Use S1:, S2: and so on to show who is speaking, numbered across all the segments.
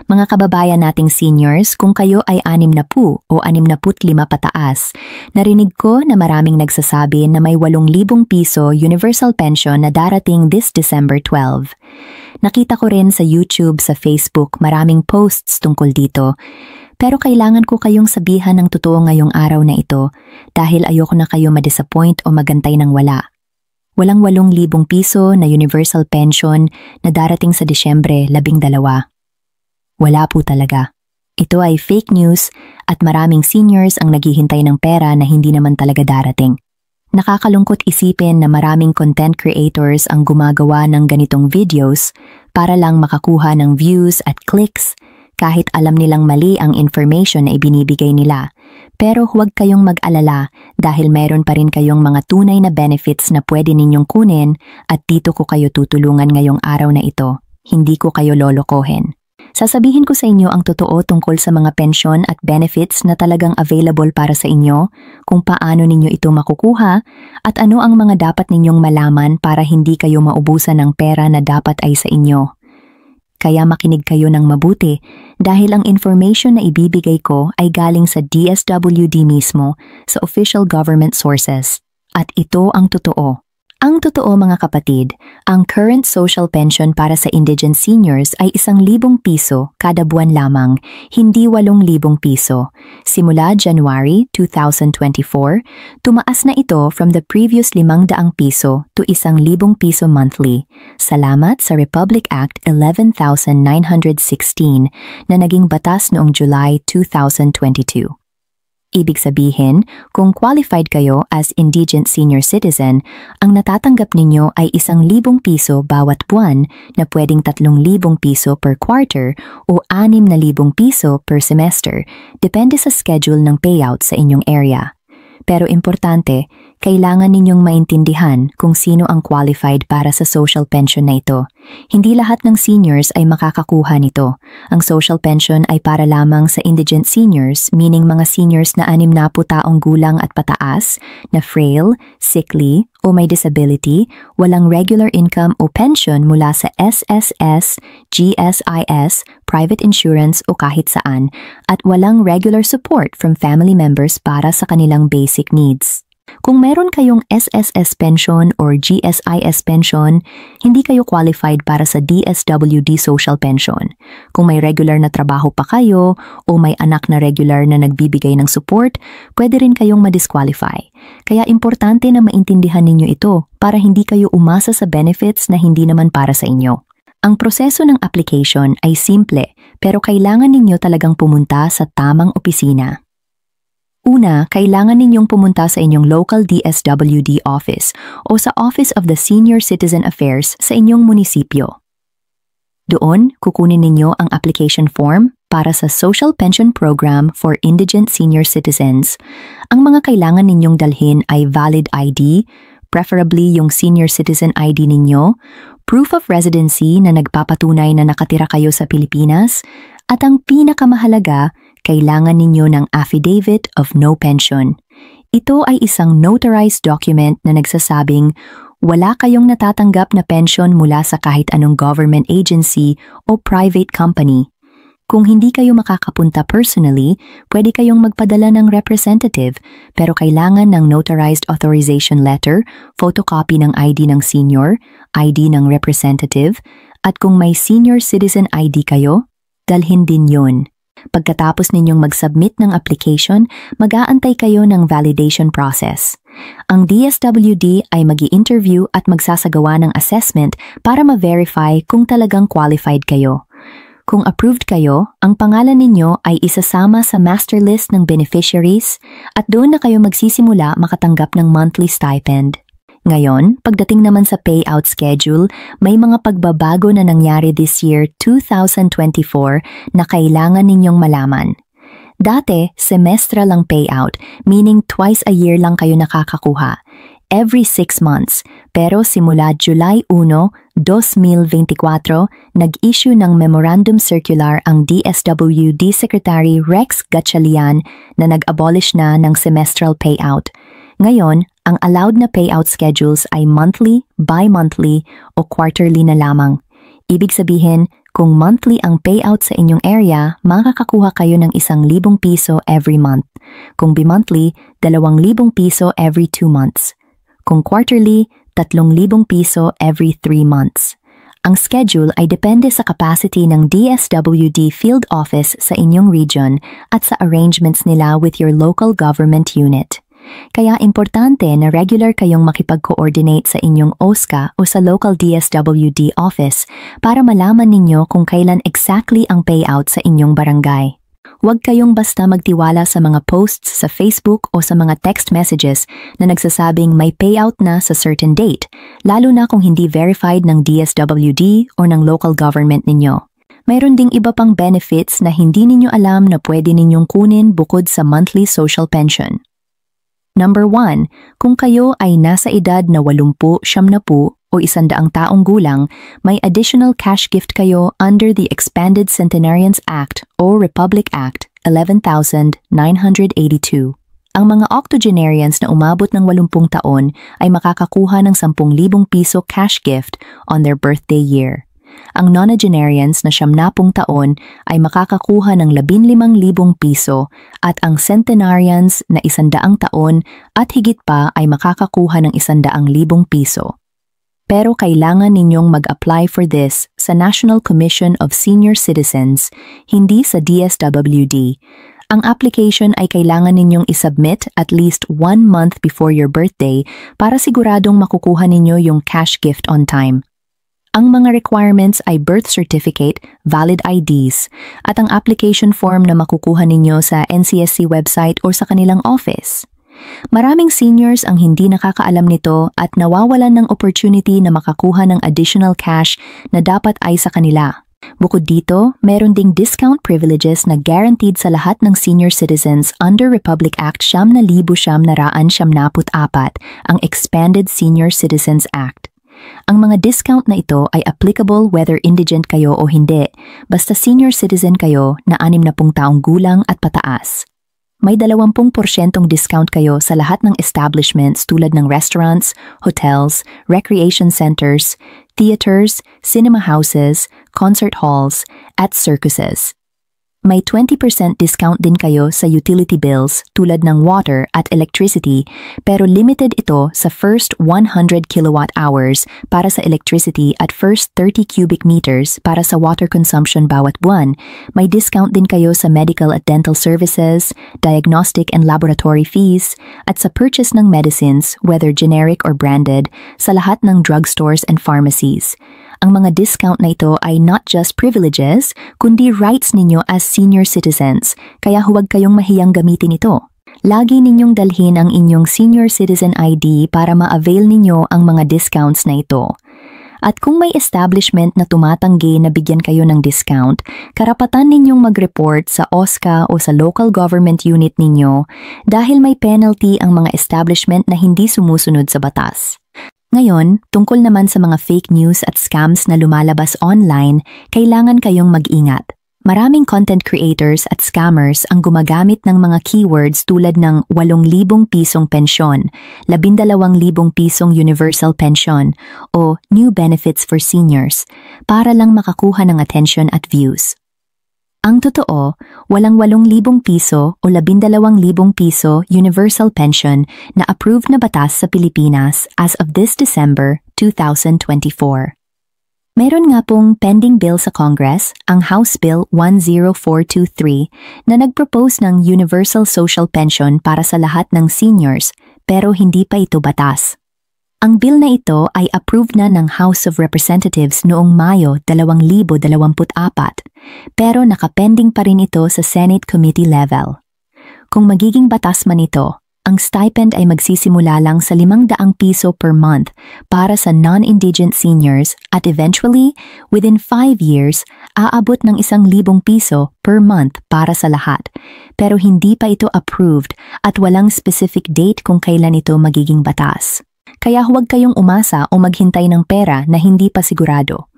S1: Mga kababayan nating seniors, kung kayo ay 60 o 65 pataas, narinig ko na maraming nagsasabi na may 8,000 piso universal pension na darating this December 12. Nakita ko rin sa YouTube, sa Facebook, maraming posts tungkol dito. Pero kailangan ko kayong sabihan ng totoo ngayong araw na ito dahil ayoko na kayo ma-disappoint o magantay ng wala. Walang 8,000 piso na universal pension na darating sa Disyembre 12. Wala po talaga. Ito ay fake news at maraming seniors ang naghihintay ng pera na hindi naman talaga darating. Nakakalungkot isipin na maraming content creators ang gumagawa ng ganitong videos para lang makakuha ng views at clicks kahit alam nilang mali ang information na ibinibigay nila. Pero huwag kayong mag-alala dahil mayroon pa rin kayong mga tunay na benefits na pwede ninyong kunin at dito ko kayo tutulungan ngayong araw na ito. Hindi ko kayo lolokohin. Sasabihin ko sa inyo ang totoo tungkol sa mga pensyon at benefits na talagang available para sa inyo, kung paano ninyo ito makukuha, at ano ang mga dapat ninyong malaman para hindi kayo maubusan ng pera na dapat ay sa inyo. Kaya makinig kayo ng mabuti dahil ang information na ibibigay ko ay galing sa DSWD mismo sa official government sources. At ito ang totoo. Ang totoo mga kapatid, ang current social pension para sa indigent seniors ay 1,000 piso kada buwan lamang, hindi 8,000 piso. Simula January 2024, tumaas na ito from the previous 500 piso to 1,000 piso monthly. Salamat sa Republic Act 11,916 na naging batas noong July 2022. Ibig sabihin, kung qualified kayo as indigent senior citizen, ang natatanggap ninyo ay 1,000 piso bawat buwan na pwedeng 3,000 piso per quarter o 6,000 piso per semester, depende sa schedule ng payout sa inyong area. Pero importante, kailangan ninyong maintindihan kung sino ang qualified para sa social pension na ito. Hindi lahat ng seniors ay makakakuha nito. Ang social pension ay para lamang sa indigent seniors, meaning mga seniors na 60 taong gulang at pataas, na frail, sickly, o may disability, walang regular income o pension mula sa SSS, GSIS, private insurance o kahit saan, at walang regular support from family members para sa kanilang basic needs. Kung meron kayong SSS pension or GSIS pension, hindi kayo qualified para sa DSWD social pension. Kung may regular na trabaho pa kayo o may anak na regular na nagbibigay ng support, pwede rin kayong ma-disqualify. Kaya importante na maintindihan ninyo ito para hindi kayo umasa sa benefits na hindi naman para sa inyo. Ang proseso ng application ay simple pero kailangan ninyo talagang pumunta sa tamang opisina. Una, kailangan ninyong pumunta sa inyong local DSWD office o sa Office of the Senior Citizen Affairs sa inyong munisipyo. Doon, kukunin ninyo ang application form para sa Social Pension Program for Indigent Senior Citizens. Ang mga kailangan ninyong dalhin ay valid ID, preferably yung Senior Citizen ID ninyo, proof of residency na nagpapatunay na nakatira kayo sa Pilipinas, at ang pinakamahalaga, kailangan ninyo ng Affidavit of No Pension. Ito ay isang notarized document na nagsasabing wala kayong natatanggap na pension mula sa kahit anong government agency o private company. Kung hindi kayo makakapunta personally, pwede kayong magpadala ng representative pero kailangan ng notarized authorization letter, photocopy ng ID ng senior, ID ng representative, at kung may senior citizen ID kayo, dalhin din yun. Pagkatapos ninyong mag-submit ng application, mag-aantay kayo ng validation process. Ang DSWD ay mag-i-interview at magsasagawa ng assessment para ma-verify kung talagang qualified kayo. Kung approved kayo, ang pangalan ninyo ay isasama sa master list ng beneficiaries at doon na kayo magsisimula makatanggap ng monthly stipend. Ngayon, pagdating naman sa payout schedule, may mga pagbabago na nangyari this year 2024 na kailangan ninyong malaman. Dati, semestral lang payout, meaning twice a year lang kayo nakakakuha, every 6 months. Pero simula July 1, 2024, nag-issue ng Memorandum Circular ang DSWD Secretary Rex Gatchalian na nag-abolish na ng semestral payout. Ngayon, ang allowed na payout schedules ay monthly, bi-monthly o quarterly na lamang. Ibig sabihin, Kung monthly ang payout sa inyong area, makakakuha kayo ng 1,000 piso every month. Kung bi-monthly, 2,000 piso every 2 months. Kung quarterly, 3,000 piso every 3 months. Ang schedule ay depende sa capacity ng DSWD field office sa inyong region at sa arrangements nila with your local government unit. Kaya importante na regular kayong makipag-coordinate sa inyong OSCA o sa local DSWD office para malaman ninyo kung kailan exactly ang payout sa inyong barangay. Huwag kayong basta magtiwala sa mga posts sa Facebook o sa mga text messages na nagsasabing may payout na sa certain date, lalo na kung hindi verified ng DSWD o ng local government ninyo. Mayroon ding iba pang benefits na hindi ninyo alam na pwede ninyong kunin bukod sa monthly social pension. Number 1, kung kayo ay nasa edad na 80, 70 o 100 taong gulang, may additional cash gift kayo under the Expanded Centenarians Act o Republic Act 11,982. Ang mga octogenarians na umabot ng 80 taon ay makakakuha ng 10,000 piso cash gift on their birthday year. Ang nonagenarians na 70 taon ay makakakuha ng 15,000 piso at ang centenarians na 100 taon at higit pa ay makakakuha ng 100,000 piso. Pero kailangan ninyong mag-apply for this sa National Commission of Senior Citizens, hindi sa DSWD. Ang application ay kailangan ninyong isubmit at least 1 month before your birthday para siguradong makukuha ninyo yung cash gift on time. Ang mga requirements ay birth certificate, valid IDs, at ang application form na makukuha ninyo sa NCSC website o sa kanilang office. Maraming seniors ang hindi nakakaalam nito at nawawalan ng opportunity na makakuha ng additional cash na dapat ay sa kanila. Bukod dito, meron ding discount privileges na guaranteed sa lahat ng senior citizens under Republic Act 9,974, ang Expanded Senior Citizens Act. Ang mga discount na ito ay applicable whether indigent kayo o hindi, basta senior citizen kayo na 60 taong gulang at pataas. May 20% discount kayo sa lahat ng establishments tulad ng restaurants, hotels, recreation centers, theaters, cinema houses, concert halls, at circuses. May 20% discount din kayo sa utility bills tulad ng water at electricity, pero limited ito sa first 100 kilowatt hours para sa electricity at first 30 cubic meters para sa water consumption bawat buwan. May discount din kayo sa medical at dental services, diagnostic and laboratory fees, at sa purchase ng medicines, whether generic or branded, sa lahat ng drugstores and pharmacies. Ang mga discount na ito ay not just privileges, kundi rights ninyo as senior citizens, kaya huwag kayong mahiyang gamitin ito. Lagi ninyong dalhin ang inyong senior citizen ID para ma-avail ninyo ang mga discounts na ito. At kung may establishment na tumatanggi na bigyan kayo ng discount, karapatan ninyong mag-report sa OSCA o sa local government unit ninyo dahil may penalty ang mga establishment na hindi sumusunod sa batas. Ngayon, tungkol naman sa mga fake news at scams na lumalabas online, kailangan kayong mag-ingat. Maraming content creators at scammers ang gumagamit ng mga keywords tulad ng 8,000 pisong pensyon, 12,000 pisong universal pension, o new benefits for seniors para lang makakuha ng attention at views. Ang totoo, walang 8,000 piso o 12,000 piso universal pension na approved na batas sa Pilipinas as of this December 2024. Meron nga pong pending bill sa Congress, ang House Bill 10423, na nagpropose ng universal social pension para sa lahat ng seniors, pero hindi pa ito batas. Ang bill na ito ay approved na ng House of Representatives noong Mayo 2024, pero nakapending pa rin ito sa Senate Committee level. Kung magiging batas man ito, ang stipend ay magsisimula lang sa 500 piso per month para sa non-indigent seniors at eventually, within 5 years, aabot ng 1,000 piso per month para sa lahat. Pero hindi pa ito approved at walang specific date kung kailan ito magiging batas. Kaya huwag kayong umasa o maghintay ng pera na hindi pa sigurado.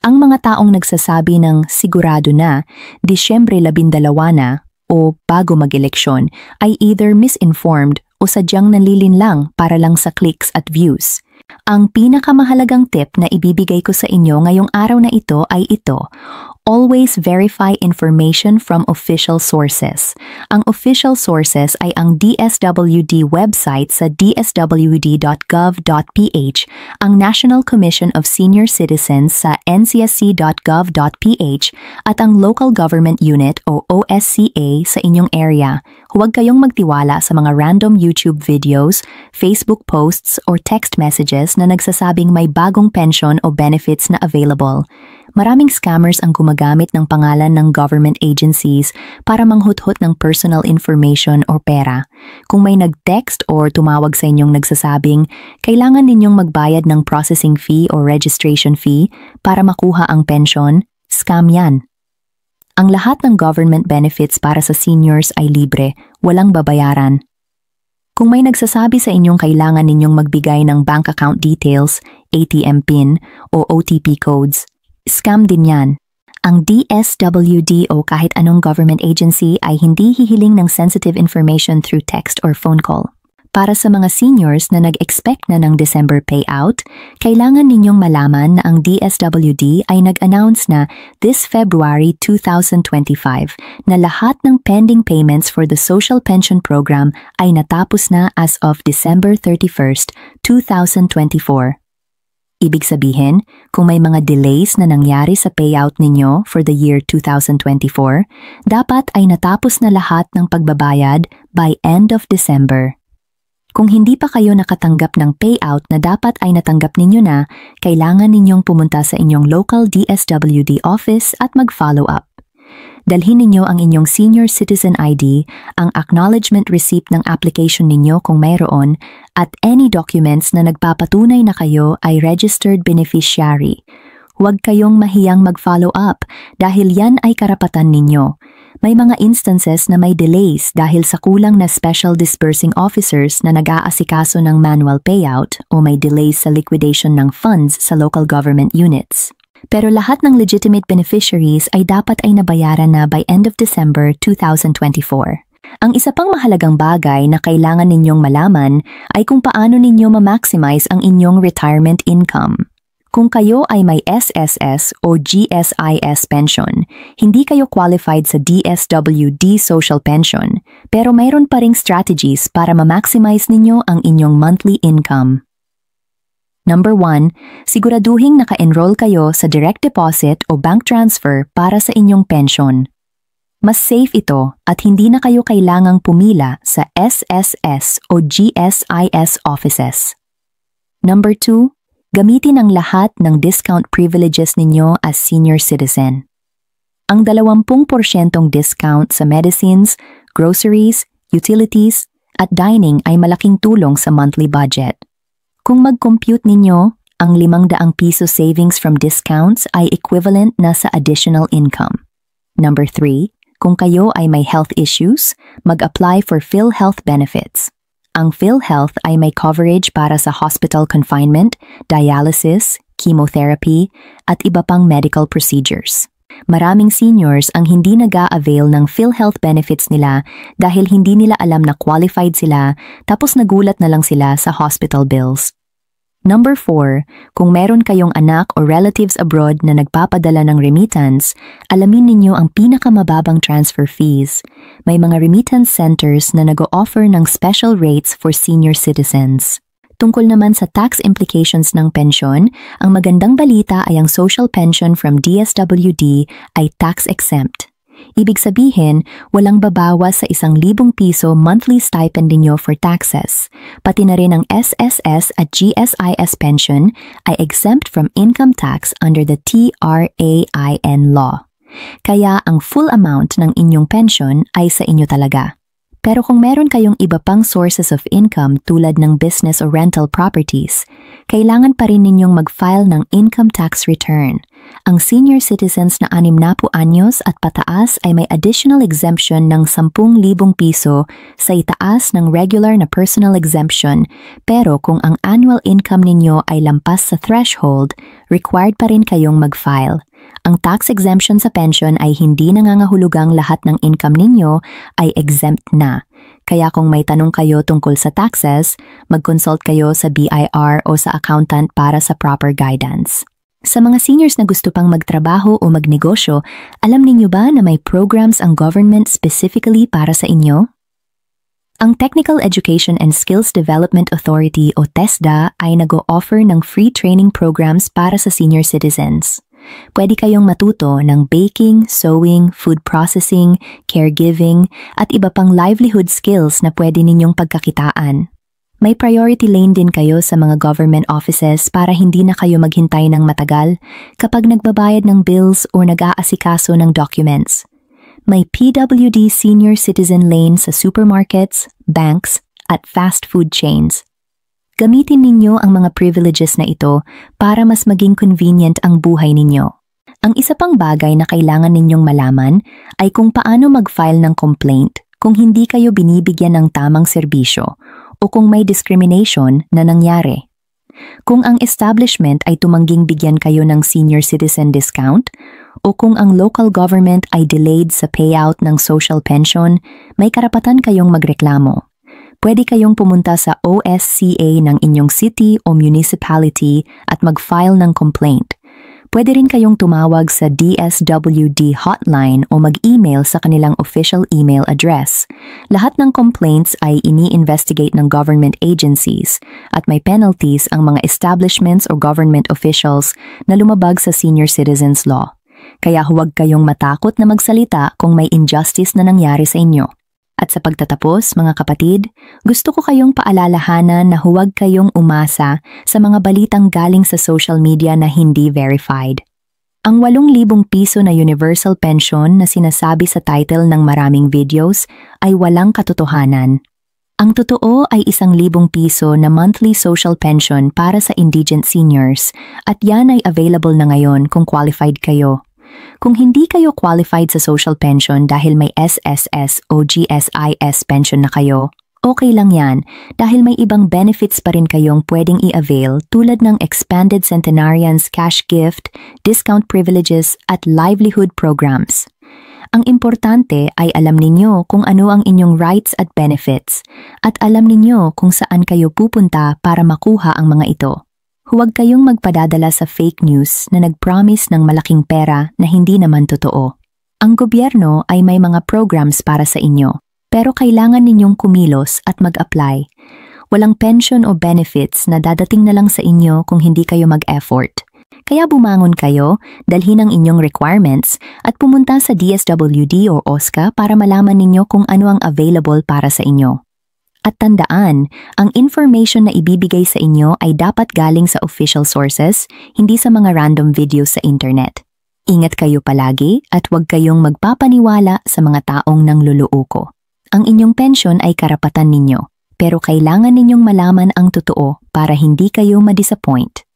S1: Ang mga taong nagsasabi ng sigurado na, Disyembre 12 na, o bago mag-eleksyon, ay either misinformed o sadyang nanlilinlang para lang sa clicks at views. Ang pinakamahalagang tip na ibibigay ko sa inyo ngayong araw na ito ay ito: always verify information from official sources. Ang official sources ay ang DSWD website sa dswd.gov.ph, ang National Commission of Senior Citizens sa ncsc.gov.ph, at ang Local Government Unit o OSCA sa inyong area. Huwag kayong magtiwala sa mga random YouTube videos, Facebook posts, or text messages na nagsasabing may bagong pension o benefits na available. Maraming scammers ang gumagamit ng pangalan ng government agencies para manghuthot ng personal information o pera. Kung may nag-text or tumawag sa inyong nagsasabing kailangan ninyong magbayad ng processing fee o registration fee para makuha ang pension, scam yan. Ang lahat ng government benefits para sa seniors ay libre, walang babayaran. Kung may nagsasabi sa inyong kailangan ninyong magbigay ng bank account details, ATM PIN o OTP codes, scam din yan. Ang DSWD o kahit anong government agency ay hindi hihiling ng sensitive information through text or phone call. Para sa mga seniors na nag-expect na ng December payout, kailangan ninyong malaman na ang DSWD ay nag-announce na this February 2025 na lahat ng pending payments for the Social Pension Program ay natapos na as of December 31st, 2024. Ibig sabihin, kung may mga delays na nangyari sa payout ninyo for the year 2024, dapat ay natapos na lahat ng pagbabayad by end of December. Kung hindi pa kayo nakatanggap ng payout na dapat ay natanggap ninyo na, kailangan ninyong pumunta sa inyong local DSWD office at mag-follow up. Dalhin ninyo ang inyong Senior Citizen ID, ang acknowledgement receipt ng application ninyo kung mayroon, at any documents na nagpapatunay na kayo ay registered beneficiary. Huwag kayong mahiyang mag-follow up dahil yan ay karapatan ninyo. May mga instances na may delays dahil sa kulang na special disbursing officers na nag-aasikaso ng manual payout o may delays sa liquidation ng funds sa local government units. Pero lahat ng legitimate beneficiaries ay dapat ay nabayaran na by end of December 2024. Ang isa pang mahalagang bagay na kailangan ninyong malaman ay kung paano ninyo ma-maximize ang inyong retirement income. Kung kayo ay may SSS o GSIS pension, hindi kayo qualified sa DSWD social pension, pero mayroon pa ring strategies para ma-maximize ninyo ang inyong monthly income. Number 1, siguraduhing naka-enroll kayo sa direct deposit o bank transfer para sa inyong pension. Mas safe ito at hindi na kayo kailangang pumila sa SSS o GSIS offices. Number 2, gamitin ang lahat ng discount privileges ninyo as senior citizen. Ang 20% discount sa medicines, groceries, utilities, at dining ay malaking tulong sa monthly budget. Kung mag-compute ninyo, ang 500 piso savings from discounts ay equivalent na sa additional income. Number 3, kung kayo ay may health issues, mag-apply for PhilHealth benefits. Ang PhilHealth ay may coverage para sa hospital confinement, dialysis, chemotherapy, at iba pang medical procedures. Maraming seniors ang hindi nag-a-avail ng PhilHealth benefits nila dahil hindi nila alam na qualified sila tapos nagulat na lang sila sa hospital bills. Number 4, kung meron kayong anak o relatives abroad na nagpapadala ng remittance, alamin ninyo ang pinakamababang transfer fees. May mga remittance centers na nag-o-offer ng special rates for senior citizens. Tungkol naman sa tax implications ng pensyon, ang magandang balita ay ang social pension from DSWD ay tax-exempt. Ibig sabihin, walang babawas sa 1,000 piso monthly stipend ninyo for taxes. Pati na rin ang SSS at GSIS pension ay exempt from income tax under the TRAIN law. Kaya ang full amount ng inyong pension ay sa inyo talaga. Pero kung meron kayong iba pang sources of income tulad ng business o rental properties, kailangan pa rin ninyong mag-file ng income tax return. Ang senior citizens na 60 anyos at pataas ay may additional exemption ng 10,000 piso sa itaas ng regular na personal exemption, pero kung ang annual income ninyo ay lampas sa threshold, required pa rin kayong mag-file. Ang tax exemption sa pension ay hindi nangangahulugang lahat ng income ninyo ay exempt na. Kaya kung may tanong kayo tungkol sa taxes, mag-consult kayo sa BIR o sa accountant para sa proper guidance. Sa mga seniors na gusto pang magtrabaho o magnegosyo, alam ninyo ba na may programs ang government specifically para sa inyo? Ang Technical Education and Skills Development Authority o TESDA ay nag-o-offer ng free training programs para sa senior citizens. Pwede kayong matuto ng baking, sewing, food processing, caregiving, at iba pang livelihood skills na pwede ninyong pagkakitaan. May priority lane din kayo sa mga government offices para hindi na kayo maghintay ng matagal kapag nagbabayad ng bills o nag-aasikaso ng documents. May PWD Senior Citizen Lane sa supermarkets, banks, at fast food chains. Gamitin ninyo ang mga privileges na ito para mas maging convenient ang buhay ninyo. Ang isa pang bagay na kailangan ninyong malaman ay kung paano mag-file ng complaint kung hindi kayo binibigyan ng tamang serbisyo o kung may discrimination na nangyari. Kung ang establishment ay tumangging bigyan kayo ng senior citizen discount, o kung ang local government ay delayed sa payout ng social pension, may karapatan kayong magreklamo. Pwede kayong pumunta sa OSCA ng inyong city o municipality at mag-file ng complaint. Pwede rin kayong tumawag sa DSWD hotline o mag-email sa kanilang official email address. Lahat ng complaints ay ini-investigate ng government agencies at may penalties ang mga establishments o government officials na lumabag sa senior citizens law. Kaya huwag kayong matakot na magsalita kung may injustice na nangyari sa inyo. At sa pagtatapos, mga kapatid, gusto ko kayong paalalahanan na huwag kayong umasa sa mga balitang galing sa social media na hindi verified. Ang 8,000 piso na universal pension na sinasabi sa title ng maraming videos ay walang katotohanan. Ang totoo ay 1,000 piso na monthly social pension para sa indigent seniors at yan ay available na ngayon kung qualified kayo. Kung hindi kayo qualified sa social pension dahil may SSS o GSIS pension na kayo, okay lang yan dahil may ibang benefits pa rin kayong pwedeng i-avail tulad ng expanded centenarians cash gift, discount privileges at livelihood programs. Ang importante ay alam ninyo kung ano ang inyong rights at benefits at alam ninyo kung saan kayo pupunta para makuha ang mga ito. Huwag kayong magpadadala sa fake news na nag-promise ng malaking pera na hindi naman totoo. Ang gobyerno ay may mga programs para sa inyo, pero kailangan ninyong kumilos at mag-apply. Walang pension o benefits na dadating na lang sa inyo kung hindi kayo mag-effort. Kaya bumangon kayo, dalhin ang inyong requirements at pumunta sa DSWD o OSCA para malaman ninyo kung ano ang available para sa inyo. At tandaan, ang information na ibibigay sa inyo ay dapat galing sa official sources, hindi sa mga random videos sa internet. Ingat kayo palagi at huwag kayong magpapaniwala sa mga taong nangluluoko. Ang inyong pension ay karapatan ninyo, pero kailangan ninyong malaman ang totoo para hindi kayo ma-disappoint.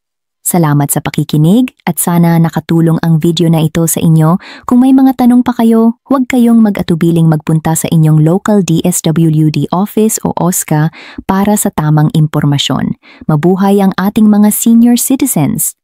S1: Salamat sa pakikinig at sana nakatulong ang video na ito sa inyo. Kung may mga tanong pa kayo, huwag kayong mag-atubiling magpunta sa inyong local DSWD office o OSCA para sa tamang impormasyon. Mabuhay ang ating mga senior citizens!